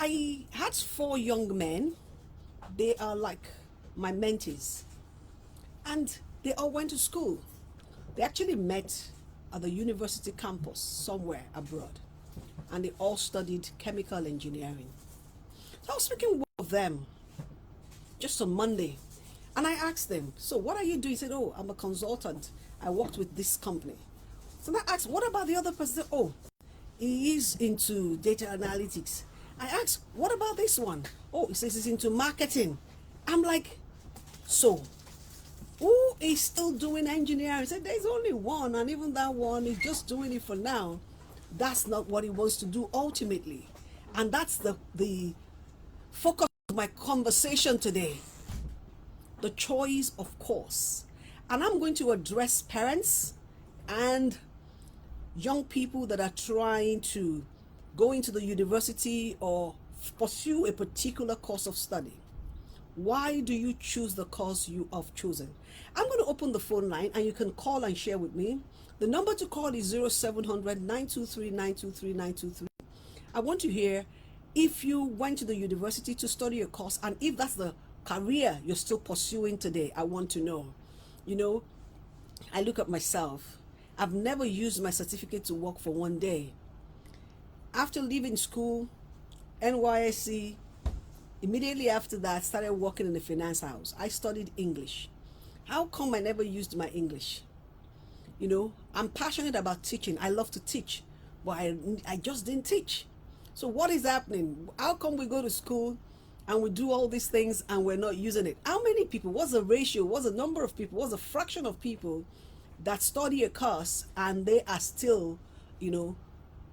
I had 4 young men. They are like my mentees, and they all went to school. They actually met at the university campus somewhere abroad, and they all studied chemical engineering. So I was speaking with one of them just on Monday, and I asked them, so what are you doing? He said, oh, I'm a consultant. I worked with this company. So I asked, what about the other person? Oh, he is into data analytics. I asked, what about this one? Oh, he says he's into marketing. I'm like, so who is still doing engineering? He said, there's only one, and even that one is just doing it for now. That's not what he wants to do ultimately. And that's the focus of my conversation today. The choice of course. And I'm going to address parents and young people that are trying to go into the university or pursue a particular course of study. Why do you choose the course you have chosen? I'm going to open the phone line and you can call and share with me. The number to call is 0700 923 923 923. I want to hear if you went to the university to study a course, and if that's the career you're still pursuing today. I want to know. You know, I look at myself. I've never used my certificate to work for one day. After leaving school, NYSC, immediately after that, I started working in the finance house. I studied English. How come I never used my English? You know, I'm passionate about teaching. I love to teach, but I just didn't teach. So what is happening? How come we go to school and we do all these things and we're not using it? How many people, what's the ratio, what's the number of people, what's the fraction of people that study a course and they are still, you know,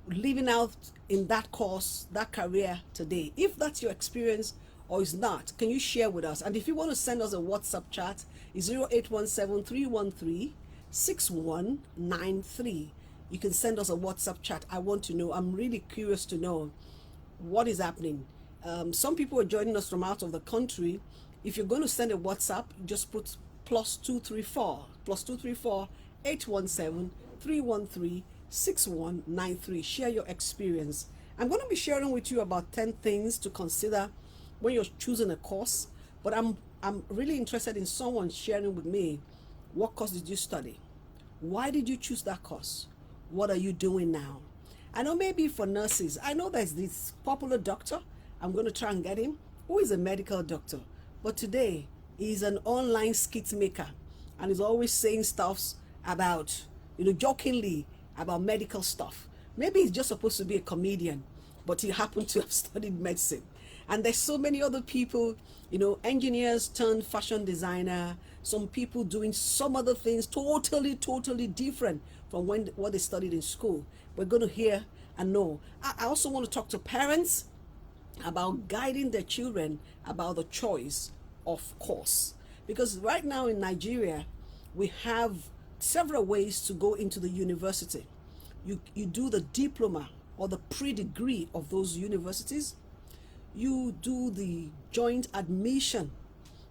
living out in that course, that career today? If that's your experience or is not, can you share with us? And if you want to send us a WhatsApp chat, it's 0817 313 6193. You can send us a WhatsApp chat. I want to know. I'm really curious to know what is happening. Some people are joining us from out of the country. If you're going to send a WhatsApp, just put +234 817 313 6193. Share your experience. I'm going to be sharing with you about 10 things to consider when you're choosing a course, but I'm really interested in someone sharing with me, what course did you study? Why did you choose that course? What are you doing now? I know maybe for nurses, I know there's this popular doctor, I'm going to try and get him, who is a medical doctor, but today he's an online skit maker and he's always saying stuff about, you know, jokingly about medical stuff. Maybe he's just supposed to be a comedian, but he happened to have studied medicine. And there's so many other people, you know, engineers turned fashion designer, some people doing some other things totally different from what they studied in school. We're going to hear and know. I also want to talk to parents about guiding their children about the choice of course. Because right now in Nigeria, we have several ways to go into the university. You do the diploma or the pre-degree of those universities. You do the joint admission.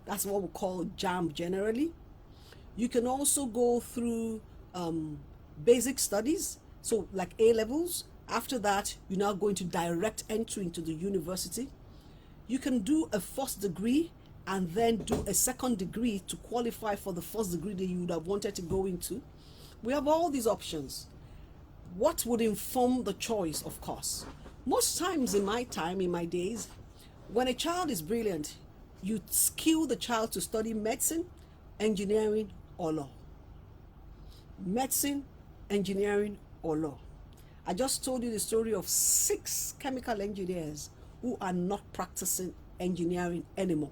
That's what we call JAM generally. You can also go through basic studies, so like A levels. After that, you're now going to direct entry into the university. You can do a first degree and then do a second degree to qualify for the first degree that you would have wanted to go into. We have all these options. What would inform the choice of course? Most times in my days, when a child is brilliant, you skill the child to study medicine, engineering, or law. Medicine, engineering, or law. I just told you the story of 6 chemical engineers who are not practicing engineering anymore.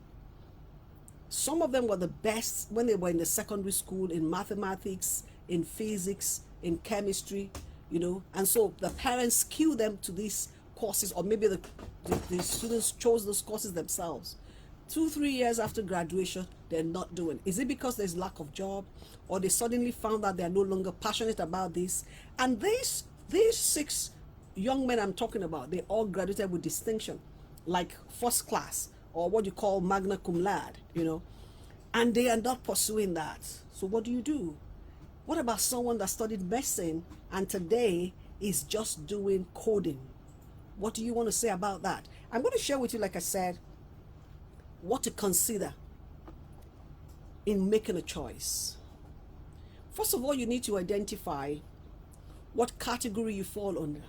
Some of them were the best when they were in the secondary school in mathematics, in physics, in chemistry, you know, and so the parents skill them to these courses, or maybe the students chose those courses themselves. 2-3 years after graduation, they're not doing. Is it because there's lack of job, or they suddenly found that they're no longer passionate about this? And these 6 young men I'm talking about, they all graduated with distinction, like first class, or what you call magna cum laude, you know, and they are not pursuing that. So what do? What about someone that studied medicine and today is just doing coding? What do you want to say about that? I'm going to share with you, like I said, what to consider in making a choice. First of all, you need to identify what category you fall under.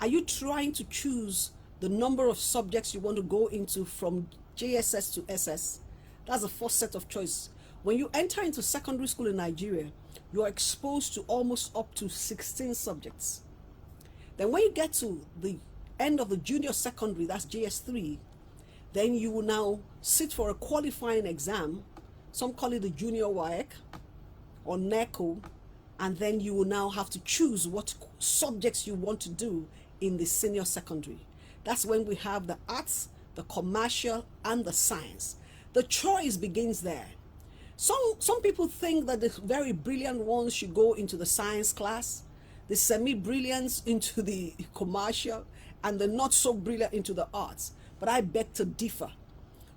Are you trying to choose the number of subjects you want to go into from JSS to SS? That's the first set of choice. When you enter into secondary school in Nigeria, you are exposed to almost up to 16 subjects. Then when you get to the end of the junior secondary, that's JS3, then you will now sit for a qualifying exam. Some call it the junior WAEC or NECO, and then you will now have to choose what subjects you want to do in the senior secondary. That's when we have the arts, the commercial, and the science. The choice begins there. Some people think that the very brilliant ones should go into the science class, the semi-brilliants into the commercial, and the not so brilliant into the arts. But I beg to differ.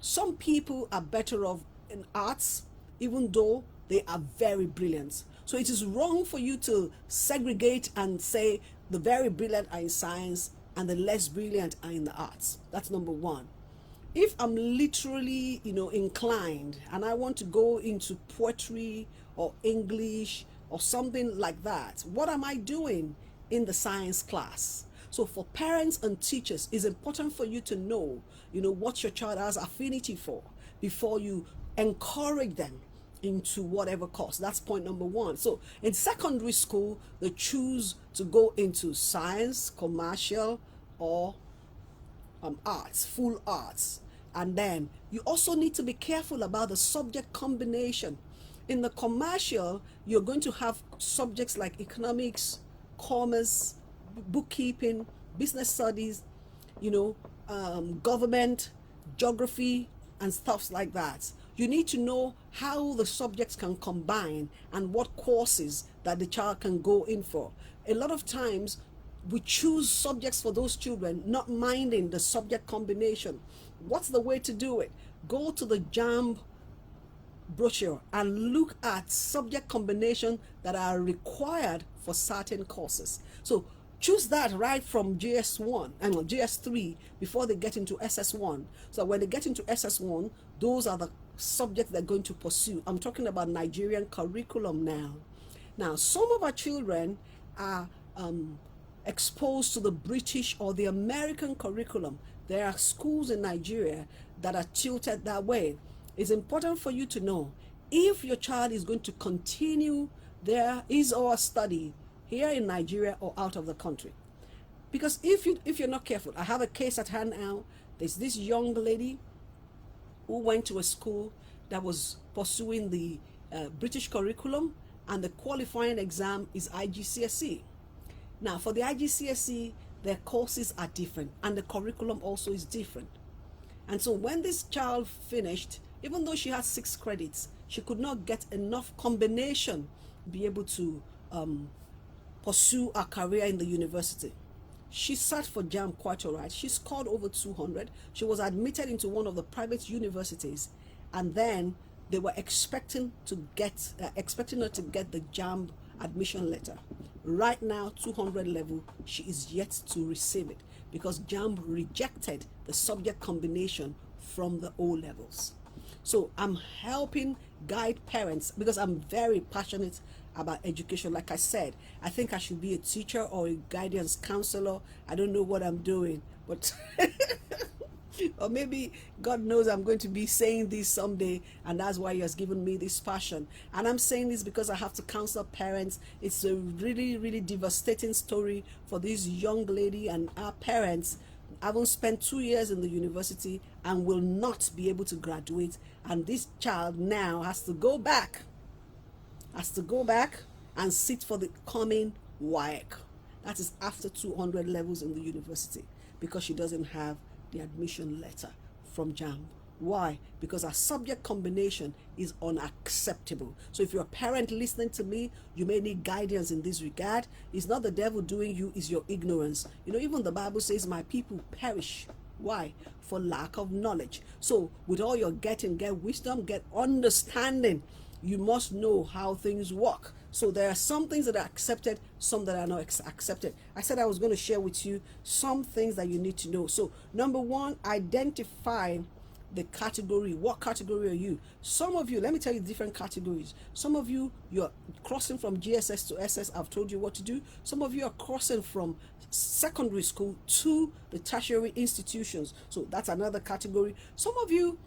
Some people are better off in arts, even though they are very brilliant. So it is wrong for you to segregate and say the very brilliant are in science and the less brilliant are in the arts. That's number one. If I'm literally, inclined and I want to go into poetry or English or something like that, what am I doing in the science class? So for parents and teachers, it's important for you to know, what your child has affinity for before you encourage them into whatever course. That's point number one. So in secondary school, they choose to go into science, commercial, or arts, full arts. And then you also need to be careful about the subject combination. In the commercial, you're going to have subjects like economics, commerce, bookkeeping, business studies, government, geography, and stuff like that. You need to know how the subjects can combine and what courses that the child can go in for. A lot of times we choose subjects for those children not minding the subject combination. What's the way to do it? Go to the JAMB brochure and look at subject combination that are required for certain courses. So choose that right from JS1 and JS3 before they get into SS1. So when they get into SS1, those are the subjects they're going to pursue. I'm talking about Nigerian curriculum now. Now, some of our children are exposed to the British or the American curriculum. There are schools in Nigeria that are tilted that way. It's important for you to know if your child is going to continue his or her study here in Nigeria or out of the country. Because if you're not careful, I have a case at hand now. There's this young lady who went to a school that was pursuing the British curriculum, and the qualifying exam is IGCSE. Now, for the IGCSE, their courses are different, and the curriculum also is different. And so when this child finished, even though she had 6 credits, she could not get enough combination to be able to pursue a career in the university. She sat for JAMB quite all right. She scored over 200. She was admitted into one of the private universities, and then they were expecting her to get the JAMB admission letter. Right now, 200 level, she is yet to receive it because JAMB rejected the subject combination from the O levels. So I'm helping guide parents because I'm very passionate about education. Like I said, I think I should be a teacher or a guidance counselor. I don't know what I'm doing, but or maybe God knows I'm going to be saying this someday, and that's why He has given me this passion. And I'm saying this because I have to counsel parents. It's a really, really devastating story for this young lady, and our parents haven't spent 2 years in the university and will not be able to graduate. And this child now has to go back and sit for the coming WAEC. That is after 200 levels in the university, because she doesn't have the admission letter from JAMB. Why? Because our subject combination is unacceptable. So if you're a parent listening to me, you may need guidance in this regard. It's not the devil doing you, it's your ignorance. Even the Bible says, my people perish. Why? For lack of knowledge. So with all your getting, get wisdom, get understanding. You must know how things work. So there are some things that are accepted, some that are not accepted. I said I was going to share with you some things that you need to know. So number one, identify the category. What category are you? Some of you, let me tell you different categories. Some of you, you're crossing from GSS to SS. I've told you what to do. Some of you are crossing from secondary school to the tertiary institutions. So that's another category. Some of you,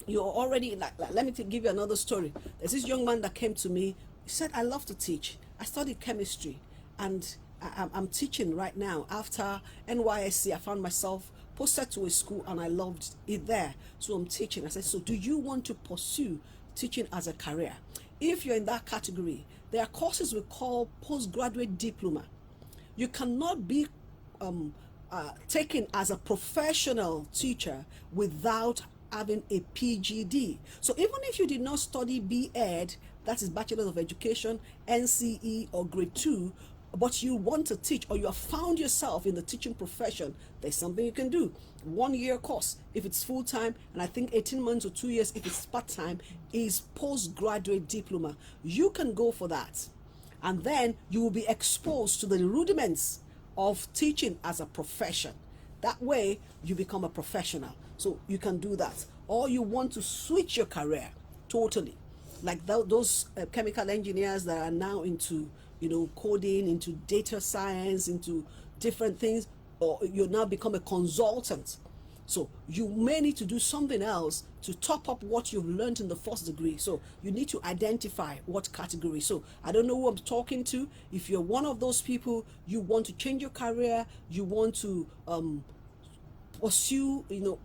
you're already like let me give you another story. There's this young man that came to me. He said, I love to teach. I studied chemistry, and I'm teaching right now. After NYSC, I found myself posted to a school, and I loved it there. So I'm teaching. I said, so do you want to pursue teaching as a career? If you're in that category, there are courses we call postgraduate diploma. You cannot be taken as a professional teacher without having a PGD. So even if you did not study B.Ed, that is Bachelor of Education, NCE, or grade 2, but you want to teach, or you have found yourself in the teaching profession, there's something you can do. 1 year course if it's full-time, and I think 18 months or 2 years if it's part-time, is postgraduate diploma. You can go for that, and then you will be exposed to the rudiments of teaching as a profession. That way you become a professional. So you can do that. Or you want to switch your career totally, like those chemical engineers that are now into, you know, coding, into data science, into different things, or you now become a consultant. So you may need to do something else to top up what you've learned in the first degree. So you need to identify what category. So I don't know who I'm talking to. If you're one of those people, you want to change your career, you want to pursue, you know,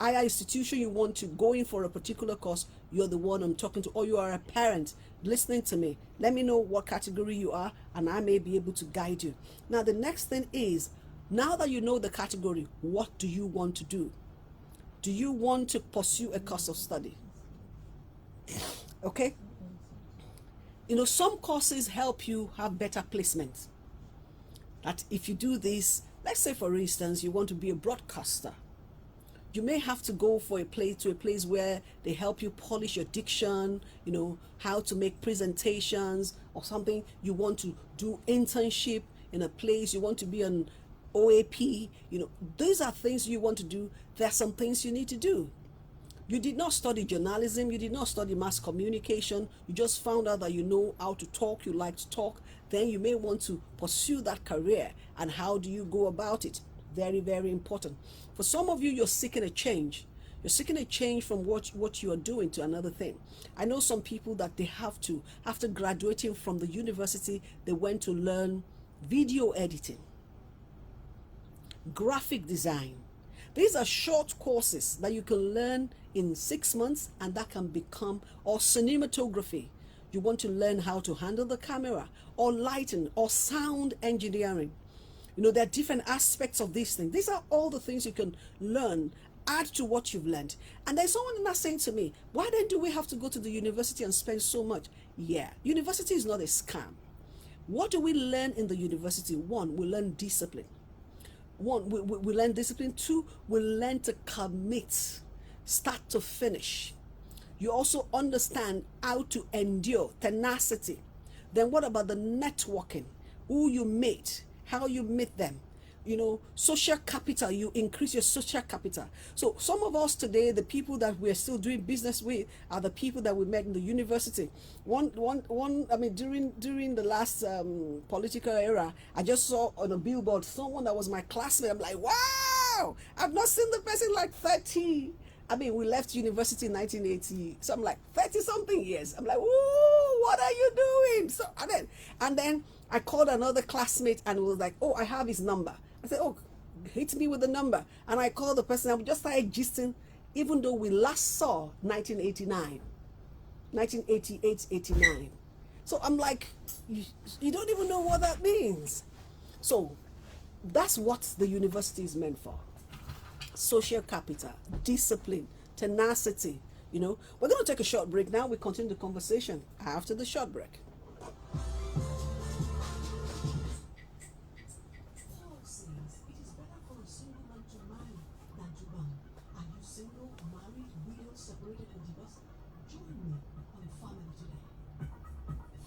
higher institution, you want to go in for a particular course, you're the one I'm talking to. Or you are a parent listening to me. Let me know what category you are, and I may be able to guide you. Now the next thing is, now that you know the category, what do you want to do? Do you want to pursue a course of study? Okay, you know, some courses help you have better placement. That if you do this, let's say for instance you want to be a broadcaster, you may have to go for a place where they help you polish your diction, you know, how to make presentations or something. You want to do internship in a place, you want to be an OAP, you know, these are things you want to do. There are some things you need to do. You did not study journalism, you did not study mass communication, you just found out that you know how to talk, you like to talk, then you may want to pursue that career. And how do you go about it? Very, very important. For some of you, you're seeking a change. You're seeking a change from what you are doing to another thing. I know some people that they have to, after graduating from the university, they went to learn video editing, graphic design. These are short courses that you can learn in 6 months, and that can become, or cinematography. You want to learn how to handle the camera, or lighting, or sound engineering. You know, there are different aspects of these things. These are all the things you can learn, add to what you've learned. And there's someone not saying to me, why then do we have to go to the university and spend so much? Yeah, university is not a scam. What do we learn in the university? One, we learn discipline. We learn discipline. Two, we learn to commit, start to finish. You also understand how to endure, tenacity. Then what about the networking? Who you meet, how you meet them. You know, social capital, you increase your social capital. So some of us today, the people that we're still doing business with are the people that we met in the university. I mean, during the last political era, I just saw on a billboard someone that was my classmate. I'm like, wow, I've not seen the person like 30. I mean, we left university in 1980, so I'm like 30 something years. I'm like, ooh, what are you doing? So and then I called another classmate and was like, oh, I have his number. I said, oh, hit me with the number. And I called the person, and we just started gisting, even though we last saw 1989, 1988, 89. So I'm like, you don't even know what that means. So that's what the university is meant for. Social capital, discipline, tenacity. You know, we're going to take a short break now. We continue the conversation after the short break.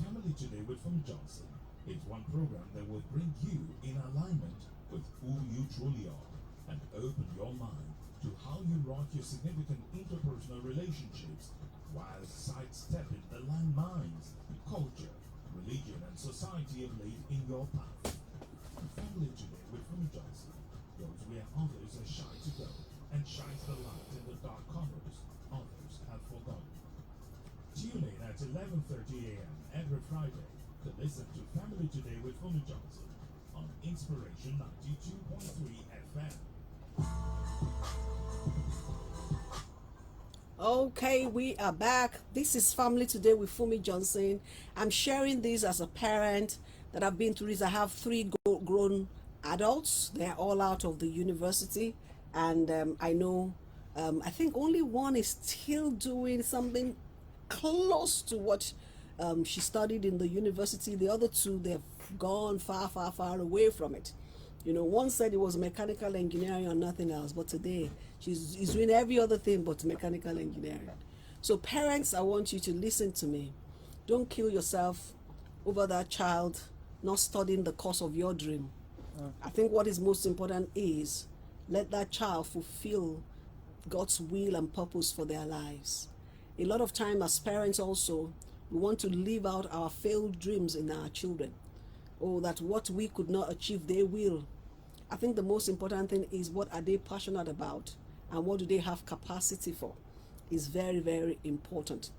Family Family Today with Funmi Johnson is one program that will bring you in alignment with who you truly are and open your mind to how you rock your significant interpersonal relationships while sidestepping the landmines, culture, religion, and society have laid in your path. Family Today with Funmi Johnson goes where others are shy to go and shines the light in the dark corners others have forgotten. Tune in at 11:30 a.m. every Friday to listen to Family Today with Funmi Johnson on Inspiration 92.3 FM. Okay, we are back. This is Family Today with Funmi Johnson. I'm sharing this as a parent that I've been through this. I have three grown adults. They're all out of the university, and I know I think only one is still doing something close to what she studied in the university. The other two, they've gone far, far, far away from it. You know, one said it was mechanical engineering or nothing else, but today she's doing every other thing but mechanical engineering. So parents, I want you to listen to me. Don't kill yourself over that child not studying the course of your dream. I think what is most important is let that child fulfill God's will and purpose for their lives. A lot of time as parents also, we want to live out our failed dreams in our children. Oh, that what we could not achieve, they will. I think the most important thing is what are they passionate about and what do they have capacity for is very, very important.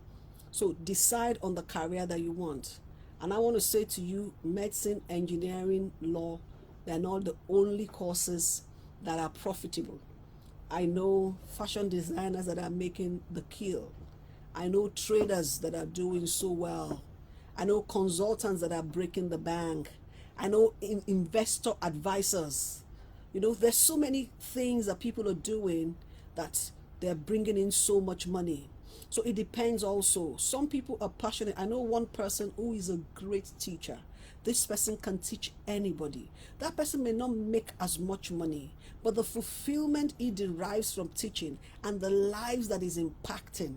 So decide on the career that you want. And I want to say to you, medicine, engineering, law, they're not the only courses that are profitable. I know fashion designers that are making the kill. I know traders that are doing so well. I know consultants that are breaking the bank. I know investor advisors. You know, there's so many things that people are doing that they're bringing in so much money. So it depends also. Some people are passionate. I know one person who is a great teacher. This person can teach anybody. That person may not make as much money, but the fulfillment he derives from teaching and the lives that is impacting,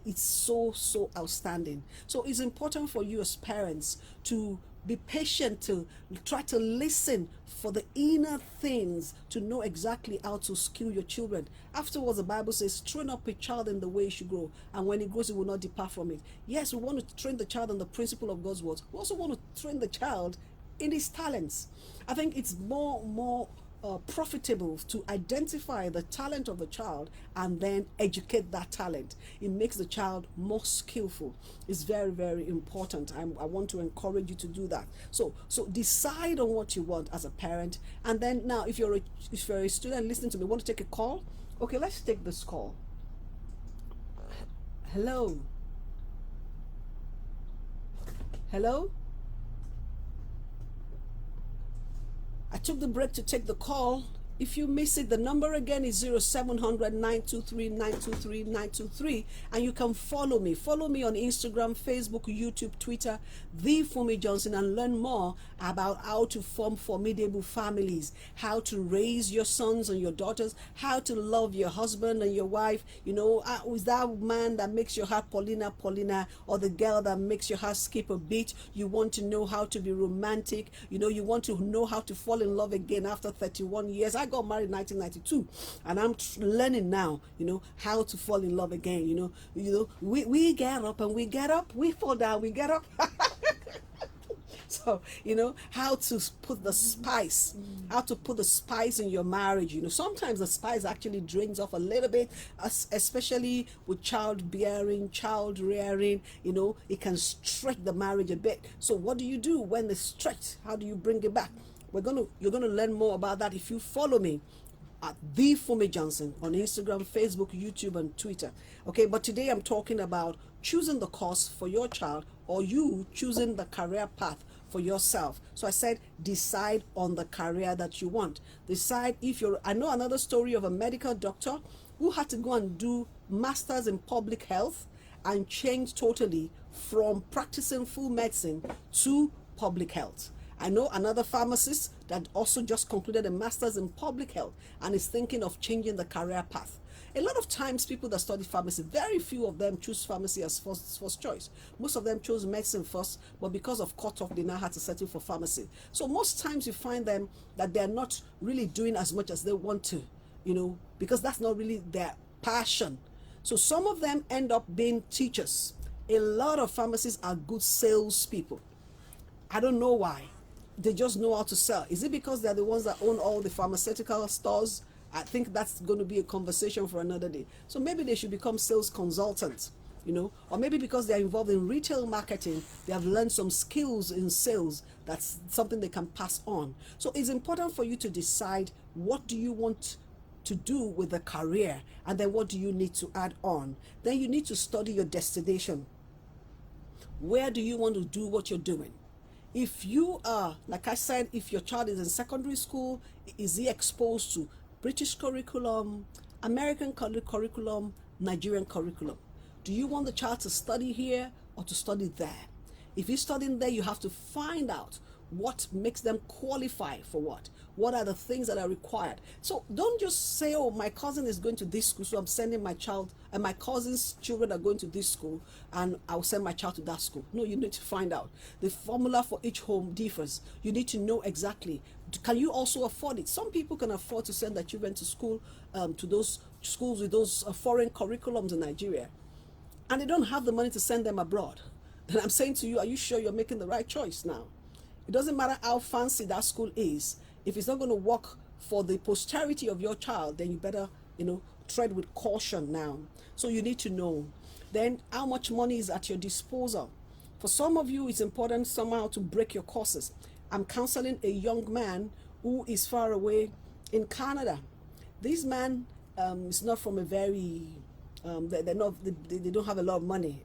it's so outstanding. So it's important for you as parents to be patient, to try to listen for the inner things, to know exactly how to skill your children. Afterwards, the Bible says, train up a child in the way he should grow, and when he grows, he will not depart from it. Yes, we want to train the child on the principle of God's words. We also want to train the child in his talents. I think it's more profitable to identify the talent of the child and then educate that talent. It makes the child more skillful. It's very, very important. I want to encourage you to do that. So decide on what you want as a parent, and then now if you're a student listening to me, want to take a call? Okay, let's take this call. Hello. I took the break to take the call. If you miss it, the number again is 0700 923 923 923, and you can follow me. Follow me on Instagram, Facebook, YouTube, Twitter, TheFunmiJohnson, and learn more about how to form formidable families, how to raise your sons and your daughters, how to love your husband and your wife. You know, is that man that makes your heart Paulina, or the girl that makes your heart skip a beat? You want to know how to be romantic. You know, you want to know how to fall in love again after 31 years. I got married in 1992, and I'm learning now, you know, how to fall in love again. You know, we get up and we get up, we fall down, we get up. So, you know, how to put the spice, in your marriage. You know, sometimes the spice actually drains off a little bit, especially with childbearing, child rearing. You know, it can stretch the marriage a bit. So what do you do when it's stretched? How do you bring it back? You're gonna learn more about that if you follow me at TheFunmiJohnson on Instagram, Facebook, YouTube, and Twitter. Okay, but today I'm talking about choosing the course for your child, or you choosing the career path for yourself. So I said, decide on the career that you want. Decide if you're. I know another story of a medical doctor who had to go and do masters in public health and change totally from practicing full medicine to public health. I know another pharmacist that also just concluded a master's in public health and is thinking of changing the career path. A lot of times people that study pharmacy, very few of them choose pharmacy as first choice. Most of them chose medicine first, but because of cutoff, they now had to settle for pharmacy. So most times you find them that they're not really doing as much as they want to, because that's not really their passion. So some of them end up being teachers. A lot of pharmacists are good salespeople. I don't know why. They just know how to sell. Is it because they're the ones that own all the pharmaceutical stores? I think that's going to be a conversation for another day. So maybe they should become sales consultants, or maybe because they're involved in retail marketing, they have learned some skills in sales. That's something they can pass on. So it's important for you to decide, what do you want to do with the career, and then what do you need to add on. Then you need to study your destination. Where do you want to do what you're doing? If you are, like I said, if your child is in secondary school, is he exposed to British curriculum, American curriculum, Nigerian curriculum? Do you want the child to study here or to study there? If he's studying there, you have to find out what makes them qualify for what. What are the things that are required? So don't just say, oh, my cousin is going to this school, so I'm sending my child, and my cousin's children are going to this school, and I'll send my child to that school. No, you need to find out. The formula for each home differs. You need to know exactly. Can you also afford it? Some people can afford to send their children to school, to those schools with those foreign curriculums in Nigeria, and they don't have the money to send them abroad. Then I'm saying to you, are you sure you're making the right choice now? It doesn't matter how fancy that school is. If it's not going to work for the posterity of your child, then you better, tread with caution now. So you need to know. Then how much money is at your disposal? For some of you, it's important somehow to break your courses. I'm counseling a young man who is far away in Canada. This man is not from a very, they don't have a lot of money,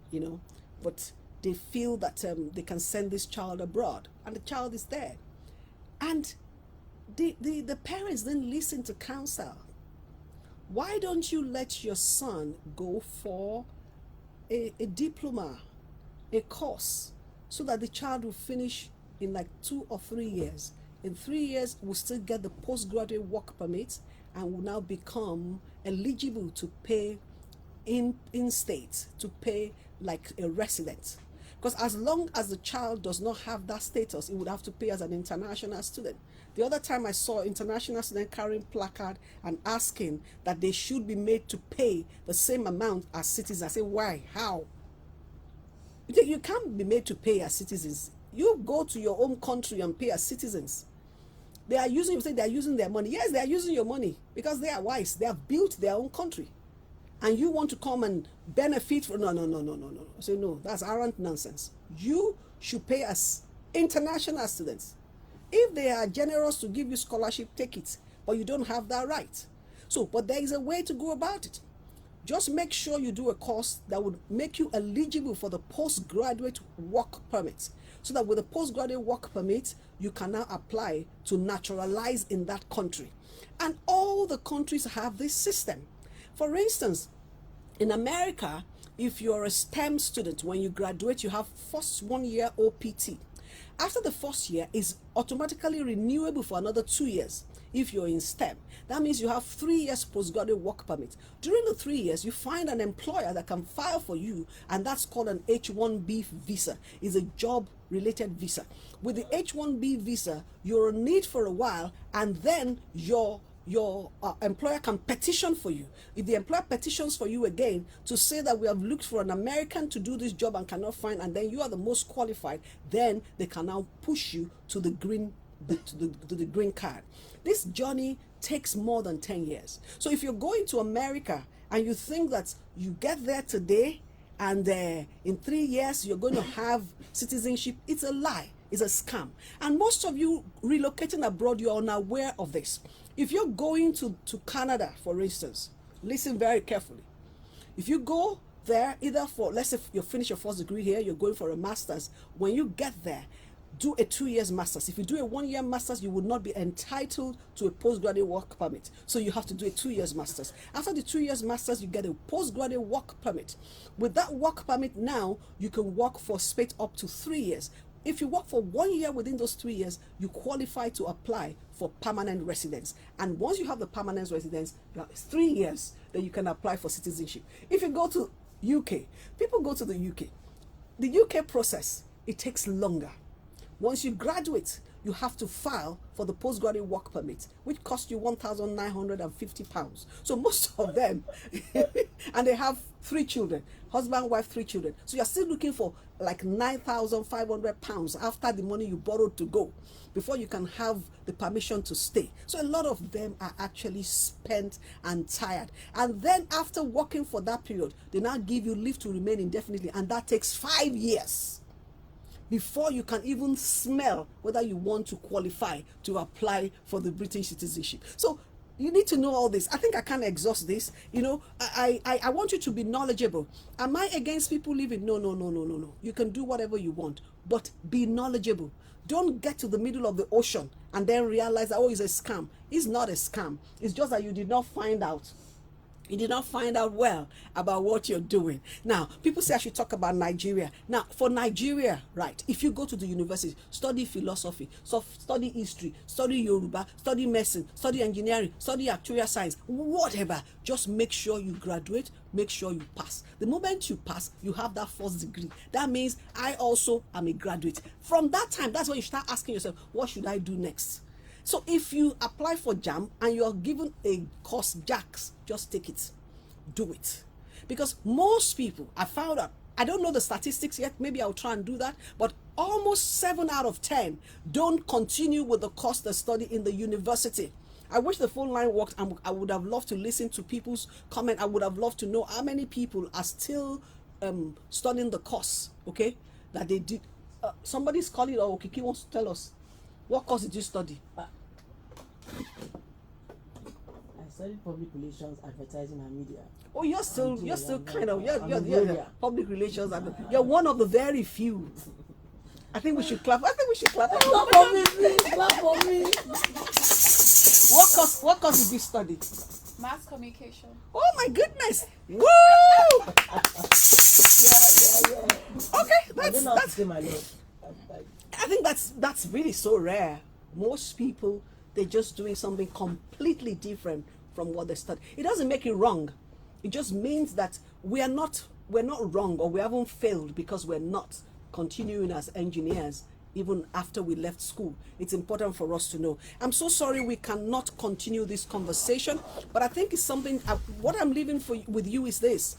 but they feel that they can send this child abroad, and the child is there. And the parents didn't listen to counsel. Why don't you let your son go for a diploma, a course, so that the child will finish in like 2 or 3 years? In 3 years, we'll still get the postgraduate work permit and will now become eligible to pay in state, to pay like a resident. Because as long as the child does not have that status, it would have to pay as an international student. The other time I saw international student carrying placard and asking that they should be made to pay the same amount as citizens. I say, why? How? You can't be made to pay as citizens. You go to your home country and pay as citizens. They are using, you say they are using their money. Yes, they are using your money because they are wise. They have built their own country. And you want to come and benefit from, no. I say, no, that's arrant nonsense. You should pay as international students. If they are generous to give you scholarship, take it. But you don't have that right. So, but there is a way to go about it. Just make sure you do a course that would make you eligible for the postgraduate work permit. So that with the postgraduate work permit, you can now apply to naturalize in that country. And all the countries have this system. For instance, in America, if you're a STEM student, when you graduate, you have first 1 year OPT. After the first year is automatically renewable for another 2 years if you're in STEM. That means you have 3 years postgraduate work permit. During the 3 years, you find an employer that can file for you, and that's called an H-1B visa. It's a job-related visa. With the H-1B visa, you're in need for a while, and then your employer can petition for you. If the employer petitions for you again to say that we have looked for an American to do this job and cannot find, and then you are the most qualified, then they can now push you to the green card. This journey takes more than 10 years. So if you're going to America and you think that you get there today and in 3 years you're going to have citizenship, it's a lie. It's a scam. And most of you relocating abroad, you are unaware of this. If you're going to Canada, for instance, listen very carefully. If you go there, either for, let's say you finish your first degree here, you're going for a master's. When you get there, do a 2 years master's. If you do a 1 year master's, you would not be entitled to a postgraduate work permit. So you have to do a 2 years master's. After the 2 years master's, you get a postgraduate work permit. With that work permit now, you can work for straight up to 3 years. If you work for 1 year within those 3 years, you qualify to apply for permanent residence. And once you have the permanent residence, you have 3 years. then you can apply for citizenship. If you go to UK, people go to the UK. The UK process, it takes longer. Once you graduate, you have to file for the postgraduate work permit, which costs you £1,950. So most of them, and they have 3 children, husband, wife, 3 children. So you're still looking for like £9,500 after the money you borrowed to go before you can have the permission to stay. So a lot of them are actually spent and tired. And then after working for that period, they now give you leave to remain indefinitely, and that takes 5 years before you can even smell whether you want to qualify to apply for the British citizenship. So you need to know all this. I think I can't exhaust this. You know, I want you to be knowledgeable. Am I against people leaving? No. You can do whatever you want, but be knowledgeable. Don't get to the middle of the ocean and then realize that, oh, it's a scam. It's not a scam. It's just that you did not find out. You did not find out well about what you're doing. Now, people say I should talk about Nigeria. Now, for Nigeria, right, if you go to the university, study philosophy, study history, study Yoruba, study medicine, study engineering, study actuarial science, whatever, just make sure you graduate, make sure you pass. The moment you pass, you have that first degree. That means I also am a graduate. From that time, that's when you start asking yourself, what should I do next? So if you apply for JAM and you are given a course JAX, just take it. Do it. Because most people, I found out, I don't know the statistics yet, maybe I'll try and do that, but almost 7 out of 10 don't continue with the course they study in the university. I wish the phone line worked, and I would have loved to listen to people's comment. I would have loved to know how many people are still studying the course, okay, that they did. Somebody's calling, or Kiki wants to tell us. What course did you study? I studied public relations, advertising, and media. Oh, you're still kind of you're public relations. You're one of the very few. I think we should clap. Clap for me, please. Clap for me. What course did you study? Mass communication. Oh my goodness! Woo! Yeah. Okay, that's my love. I think that's really so rare. Most people, they're just doing something completely different from what they study. It doesn't make it wrong. It just means that we're not wrong, or we haven't failed because we're not continuing as engineers even after we left school. It's important for us to know. I'm so sorry we cannot continue this conversation, but I think it's something. What I'm leaving with you is this: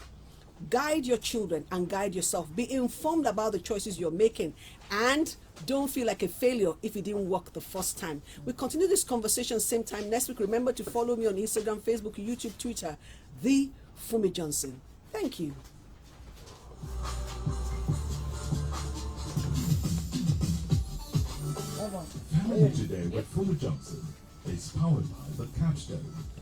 guide your children and guide yourself. Be informed about the choices you're making, and don't feel like a failure if it didn't work the first time. We continue this conversation same time next week. Remember to follow me on Instagram, Facebook, YouTube, Twitter, TheFunmiJohnson. Thank you. Family Today with Funmi Johnson is powered by The Capstone,